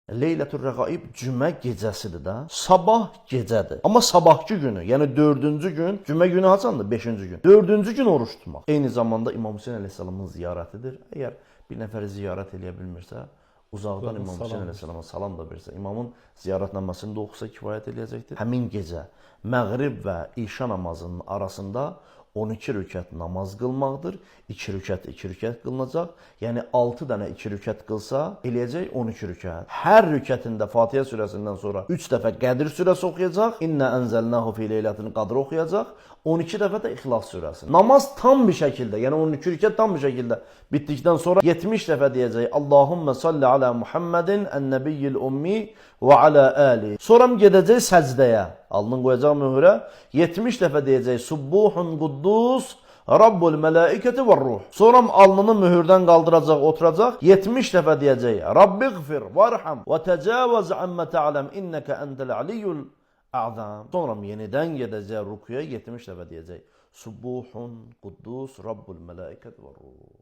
Leylətur Rəğaib cümə gecəsidir də. Sabah gecədir. Amma sabahki günü, yəni 4-cü gün, cümə günü haçandır? 5-ci gün. 4-cü gün oruç tutmaq. Eyni zamanda İmam Hüseyn əleyhissalamın ziyarətidir. Əgər bir nəfər ziyarət eləyə bilmirsə, uzaqdan İmam Hüseyn əleyhissalama salam da versə, imamın ziyarətnaməsini də oxusa kifayət eləyəcəkdir. Həmin gecə məğrib və işa namazının arasında 12 rükət namaz qılmaqdır. 2 rükət, 2 rükət qılınacaq. Yəni 6 dənə 2 rükət qılsa, eləyəcək 12 rükət. Hər rükətində Fatihə surəsindən sonra 3 dəfə Qədir surəsi oxuyacaq. İnnə ənzəlnəhu fi leylətin qadr oxuyacaq. 12 dəfə də İxlas surəsi. Namaz tam bir şəkildə, yəni 12 rükət tam bir şəkildə bitdikdən sonra 70 dəfə deyəcək Allahummə salli alə Muhammedin ən-nəbiyyil ummi və alə əli. Sonra gedəcək səcdəyə. Alnını qoyacaq möhürə. 70 dəfə deyəcək Subbuhun quddus Rabbul mələikəti və ruh. Sonra alnını mühürdən qaldıracaq, oturacaq. 70 dəfə deyəcək Rabbiğfir vərham və təcavəz əmmə tə'ləm innəkə entəl aliyyul a'zam. Sonra yenidən gedəcək rükuya 70 dəfə deyəcək Subbuhun quddus Rabbul mələikəti və ruh.